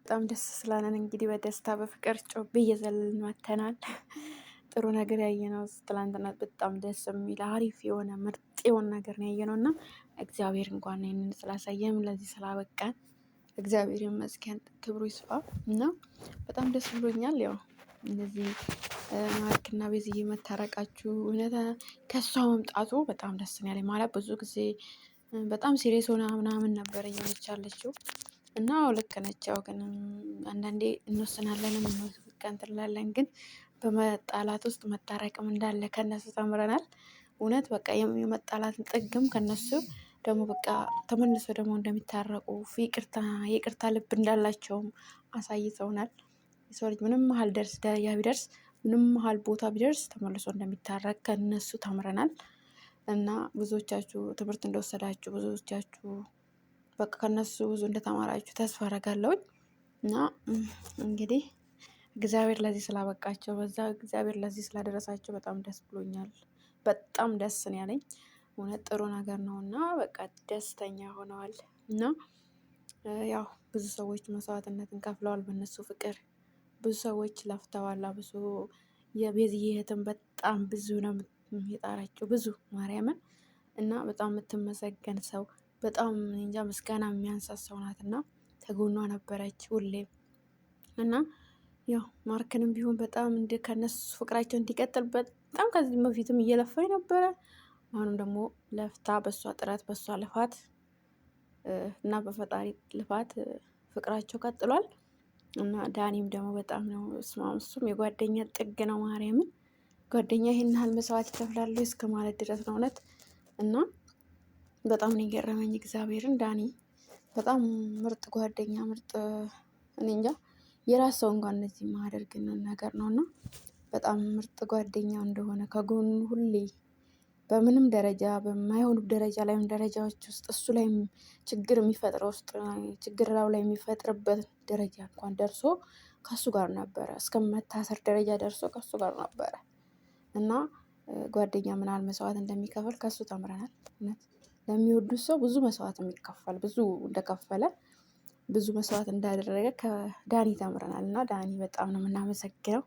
በጣም ደስ ስላለን እንግዲህ በደስታ በፍቅር ጮቤ እየዘለልን መተናል። ጥሩ ነገር ያየነው ትላንትና በጣም ደስ የሚል አሪፍ የሆነ ምርጥ የሆነ ነገር ነው ያየነው እና እግዚአብሔር እንኳን ይህንን ስላሳየም ለዚህ ስላበቃን እግዚአብሔር ይመስገን፣ ክብሩ ይስፋ እና በጣም ደስ ብሎኛል። ያው እንደዚህ ማርክና ቤዝዬ መታረቃችሁ እውነት ከእሷ መምጣቱ በጣም ደስ ነው ያለኝ። ማለት ብዙ ጊዜ በጣም ሲሪየስ ሆና ምናምን ነበር እየሆነች ያለችው እና ልክ ነች። ያው ግን አንዳንዴ እንወስናለንም እንላለን፣ ግን በመጣላት ውስጥ መታረቅም እንዳለ ከነሱ ተምረናል። እውነት በቃ የመጣላትን ጥግም ከነሱ ደግሞ በቃ ተመልሶ ደግሞ እንደሚታረቁ ይቅርታ ልብ እንዳላቸውም አሳይተውናል። የሰው ልጅ ምንም መሀል ደረጃ ቢደርስ ምንም መሀል ቦታ ቢደርስ ተመልሶ እንደሚታረቅ ከነሱ ተምረናል እና ብዙዎቻችሁ ትምህርት እንደወሰዳችሁ ብዙዎቻችሁ በቃ ከነሱ ብዙ እንደተማራችሁ ተስፋ አደርጋለሁኝ እና እንግዲህ እግዚአብሔር ለዚህ ስላበቃቸው በዛ እግዚአብሔር ለዚህ ስላደረሳቸው በጣም ደስ ብሎኛል። በጣም ደስ ነው ያለኝ። እውነት ጥሩ ነገር ነው እና በቃ ደስተኛ ሆነዋል እና ያው ብዙ ሰዎች መስዋዕትነትን ከፍለዋል በእነሱ ፍቅር። ብዙ ሰዎች ለፍተዋል። ብዙ የቤዝዬ እህትም በጣም ብዙ ነው የጣረችው ብዙ ማርያምን እና በጣም የምትመሰገን ሰው በጣም እንጃ ምስጋና የሚያንሳት ሰው ናት እና ከጎኗ ነበረች ሁሌም እና ያው ማርክንም ቢሆን በጣም ከነሱ ፍቅራቸው እንዲቀጥል በጣም ከዚህ በፊትም እየለፋኝ ነበረ። አሁንም ደግሞ ለፍታ በሷ ጥረት በሷ ልፋት እና በፈጣሪ ልፋት ፍቅራቸው ቀጥሏል እና ዳኒም ደግሞ በጣም ነው እሱም የጓደኛ ጥግ ነው። ማርያምን ጓደኛ ይሄን ያህል መስዋዕት ይከፍላሉ እስከ ማለት ድረስ ነው እውነት እና በጣም ነው የገረመኝ። እግዚአብሔርን ዳኒ በጣም ምርጥ ጓደኛ ምርጥ እኔ እንጃ የራስ ሰው እንኳን እንደዚህ ማደርግ ነገር ነው እና በጣም ምርጥ ጓደኛ እንደሆነ ከጎኑ ሁሌ በምንም ደረጃ በማይሆኑ ደረጃ ላይም ደረጃዎች ውስጥ እሱ ላይም ችግር የሚፈጥረው ውስጥ ችግር ላይ የሚፈጥርበት ደረጃ እንኳን ደርሶ ከሱ ጋር ነበረ። እስከመታሰር ደረጃ ደርሶ ከሱ ጋር ነበረ እና ጓደኛ ምን ያህል መስዋዕት እንደሚከፍል ከሱ ተምረናል። እውነት ለሚወዱት ሰው ብዙ መስዋዕት የሚከፈል ብዙ እንደከፈለ ብዙ መስዋዕት እንዳደረገ ከዳኒ ተምረናል እና ዳኒ በጣም ነው የምናመሰግነው።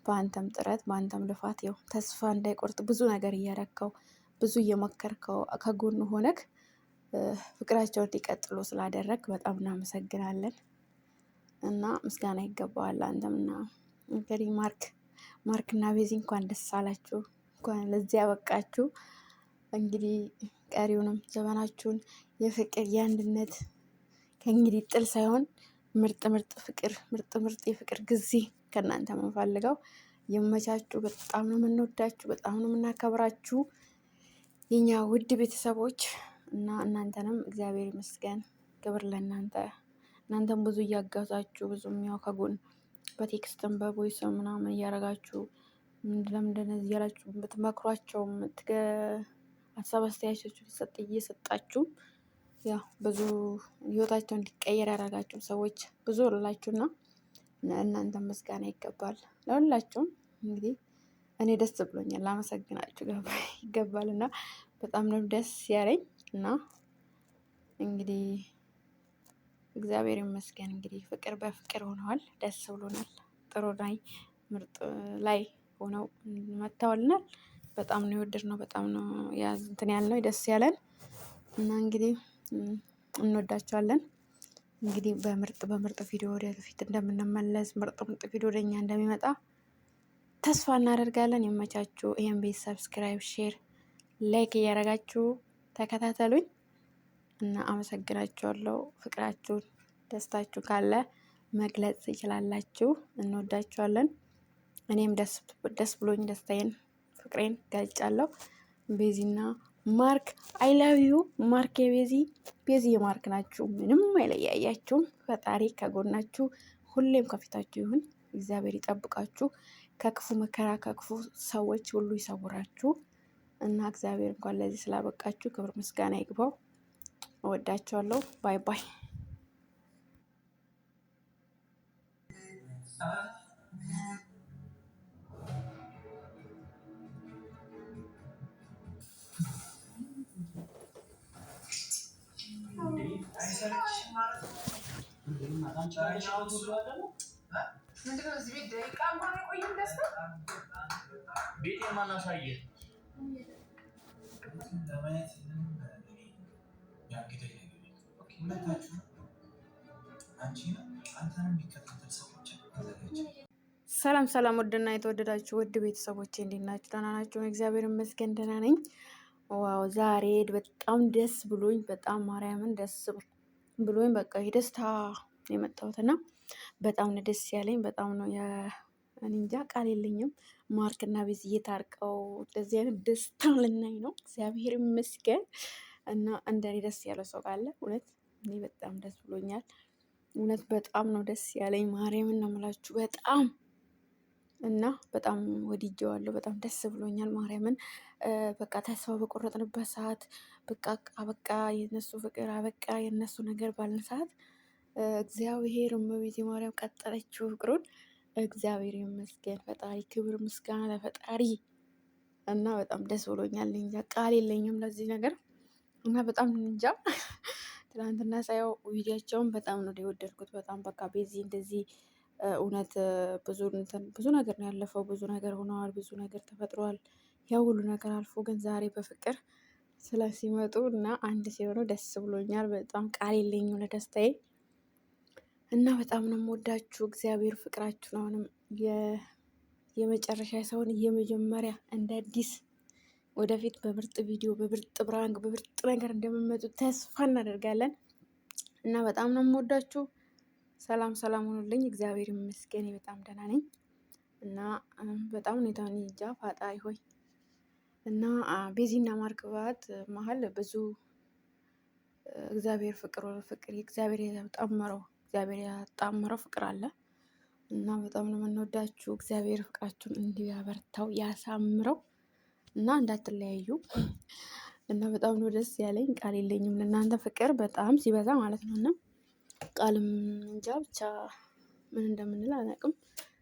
በአንተም ጥረት በአንተም ልፋት ያው ተስፋ እንዳይቆርጥ ብዙ ነገር እያረከው ብዙ እየመከርከው ከጎኑ ሆነክ ፍቅራቸውን እንዲቀጥሉ ስላደረግ በጣም እናመሰግናለን እና ምስጋና ይገባዋል። አንተምና እንግዲህ ማርክና ቤዚ እንኳን ደስ አላችሁ፣ እንኳን ለዚህ ያበቃችሁ። እንግዲህ ቀሪውንም ዘመናችሁን የፍቅር የአንድነት ከእንግዲህ ጥል ሳይሆን ምርጥ ምርጥ ፍቅር ምርጥ የፍቅር ጊዜ ከእናንተ የምንፈልገው ይመቻችሁ። በጣም ነው የምንወዳችሁ፣ በጣም ነው የምናከብራችሁ የኛ ውድ ቤተሰቦች እና እናንተንም እግዚአብሔር ይመስገን፣ ክብር ለእናንተ። እናንተም ብዙ እያጋዛችሁ ብዙም ያው ከጎን በቴክስትም በቮይስም ምናምን እያረጋችሁ ለምንድን ነው እያላችሁ ብትመክሯቸውም ሀሳብ አስተያየቶች እየሰጣችሁ ያው ብዙ ህይወታቸው እንዲቀየር ያደረጋችሁ ሰዎች ብዙ ላላችሁና እናንተ ምስጋና ይገባል ለሁላችሁም። እንግዲህ እኔ ደስ ብሎኛል፣ ላመሰግናችሁ ይገባል እና በጣም ነው ደስ ያለኝ እና እንግዲህ እግዚአብሔር ይመስገን። እንግዲህ ፍቅር በፍቅር ሆነዋል፣ ደስ ብሎናል። ጥሩ ላይ ምርጥ ላይ ሆነው መጥተዋልናል። በጣም ነው የወደድነው፣ በጣም ነው እንትን ያልነው ደስ ያለን እና እንግዲህ እንወዳቸዋለን። እንግዲህ በምርጥ ቪዲዮ ወደፊት እንደምንመለስ ምርጥ ቪዲዮ ወደኛ እንደሚመጣ ተስፋ እናደርጋለን። የመቻችሁ ይሄን ቤት ሰብስክራይብ፣ ሼር፣ ላይክ እያደረጋችሁ ተከታተሉኝ እና አመሰግናችኋለሁ። ፍቅራችሁን ደስታችሁ ካለ መግለጽ ይችላላችሁ። እንወዳችኋለን። እኔም ደስ ብሎኝ ደስታዬን ፍቅሬን ገልጫለሁ። ቤዚና ማርክ አይ ላቭ ዩ። ማርክ ቤዚ የማርክ ናችሁ። ምንም አይለያያችሁም። ፈጣሪ ከጎናችሁ ሁሌም ከፊታችሁ ይሁን። እግዚአብሔር ይጠብቃችሁ። ከክፉ መከራ ከክፉ ሰዎች ሁሉ ይሰውራችሁ እና እግዚአብሔር እንኳን ለዚህ ስላበቃችሁ ክብር ምስጋና ይግባው። እወዳችኋለሁ። ባይ ባይ። ሰላም ሰላም፣ ውድና የተወደዳችሁ ውድ ቤተሰቦቼ እንዴት ናችሁ? ደህና ናችሁ? እግዚአብሔር ይመስገን ደህና ነኝ። ዋው ዛሬ በጣም ደስ ብሎኝ፣ በጣም ማርያምን ደስ ብሎኝ በቃ የደስታ የመጣሁትና በጣም ነው ደስ ያለኝ። በጣም ነው እንጃ ቃል የለኝም። ማርክና ቤዝዬ ታርቀው እንደዚህ አይነት ደስታ ልናይ ነው። እግዚአብሔር ይመስገን። እና እንደኔ ደስ ያለ ሰው ካለ እውነት እኔ በጣም ደስ ብሎኛል። እውነት በጣም ነው ደስ ያለኝ። ማርያምን ነው የምላችሁ በጣም እና በጣም ወድጄዋለሁ። በጣም ደስ ብሎኛል። ማርያምን በቃ ተስፋ በቆረጥንበት ሰዓት በቃ የነሱ ፍቅር አበቃ፣ የነሱ ነገር ባልን ሰዓት እግዚአብሔር እመቤቴ ማርያም ቀጠለችው ፍቅሩን። እግዚአብሔር ይመስገን። ፈጣሪ ክብር ምስጋና ለፈጣሪ እና በጣም ደስ ብሎኛል። እንጃ ቃል የለኝም ለዚህ ነገር እና በጣም እንጃ ትናንትና ሳየው ቪዲዮቸውን በጣም ነው የወደድኩት። በጣም በቃ ቤዚ እንደዚህ እውነት ብዙ ነገር ነው ያለፈው። ብዙ ነገር ሆነዋል። ብዙ ነገር ተፈጥሯል። ያ ሁሉ ነገር አልፎ ግን ዛሬ በፍቅር ሲመጡ እና አንድ ሲሆኑ ደስ ብሎኛል። በጣም ቃል የለኝም ለደስታዬ እና በጣም ነው የምወዳችሁ። እግዚአብሔር ፍቅራችሁን አሁንም የመጨረሻ ሳይሆን የመጀመሪያ እንደ አዲስ ወደፊት በምርጥ ቪዲዮ፣ በምርጥ ብራንክ፣ በምርጥ ነገር እንደምመጡ ተስፋ እናደርጋለን እና በጣም ነው የምወዳችሁ። ሰላም ሰላም ሆኑልኝ። እግዚአብሔር ይመስገን በጣም ደህና ነኝ እና በጣም ሁኔታውን እንጃ ፈጣሪ ሆይ እና ቤዚና ማርክ ባት መሀል ብዙ እግዚአብሔር ፍቅር እግዚአብሔር ያጣመረው ፍቅር አለ እና በጣም ነው የምንወዳችሁ። እግዚአብሔር ፍቅራችሁን እንዲያበርታው ያሳምረው እና እንዳትለያዩ እና በጣም ነው ደስ ያለኝ። ቃል የለኝም ለእናንተ ፍቅር በጣም ሲበዛ ማለት ነው እና ቃልም እንጃ ብቻ ምን እንደምንል አላውቅም።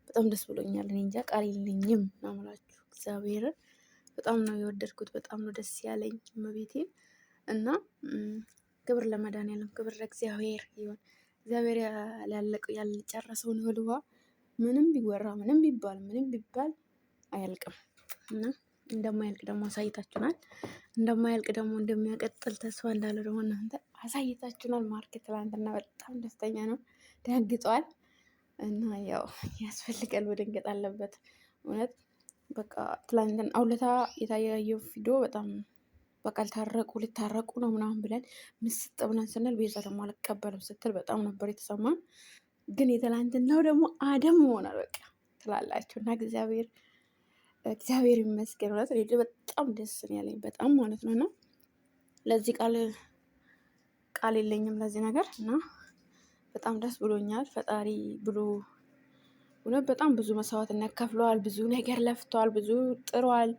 በጣም ደስ ብሎኛል። እኔ እንጃ ቃል የለኝም ነው የምላችሁ። እግዚአብሔርን በጣም ነው የወደድኩት። በጣም ነው ደስ ያለኝ እመቤቴ እና ክብር ለመድኃኒዓለም፣ ክብር ለእግዚአብሔር ይሁን። እግዚአብሔር ያልጨረሰውን ህልዋ ምንም ቢወራ ምንም ቢባል አያልቅም እና እንደማያልቅ ደግሞ አሳይታችሁናል። እንደማያልቅ ደግሞ እንደሚያቀጥል ተስፋ እንዳለ ደግሞ እናንተ አሳይታችሁናል። ማርክ ትላንትና በጣም ደስተኛ ነው፣ ደንግጧል እና ያው ያስፈልጋል፣ መደንገጥ አለበት እውነት። በቃ ትላንትና አውለታ የታያየው ቪዲዮ በጣም በቃ ሊታረቁ ነው ምናምን ብለን ምስጥ ብለን ስንል ቤዛ ደግሞ አልቀበልም ስትል በጣም ነበር የተሰማን። ግን የትላንትናው ደግሞ አደም ይሆናል በቃ ትላላችሁ እና እግዚአብሔር ይመስገን። እውነት በጣም ደስ ነው ያለኝ በጣም ማለት ነው እና ለዚህ ቃል የለኝም ለዚህ ነገር እና በጣም ደስ ብሎኛል። ፈጣሪ ብሎ እውነት በጣም ብዙ መስዋዕትነት ከፍለዋል። ብዙ ነገር ለፍተዋል። ብዙ ጥሯል።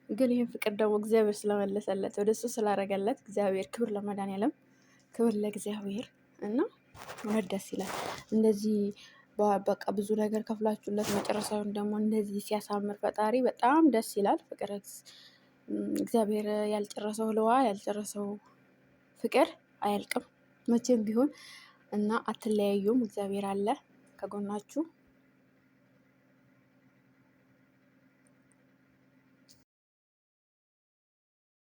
ግን ይህን ፍቅር ደግሞ እግዚአብሔር ስለመለሰለት ወደሱ ስላረገለት እግዚአብሔር ክብር ለመድኃኒዓለም፣ ክብር ለእግዚአብሔር እና እውነት ደስ ይላል። እንደዚህ በቃ ብዙ ነገር ከፍላችሁለት መጨረሻውን ደግሞ እንደዚህ ሲያሳምር ፈጣሪ በጣም ደስ ይላል። ፍቅር እግዚአብሔር ያልጨረሰው ህልዋ ያልጨረሰው ፍቅር አያልቅም መቼም ቢሆን እና አትለያዩም። እግዚአብሔር አለ ከጎናችሁ።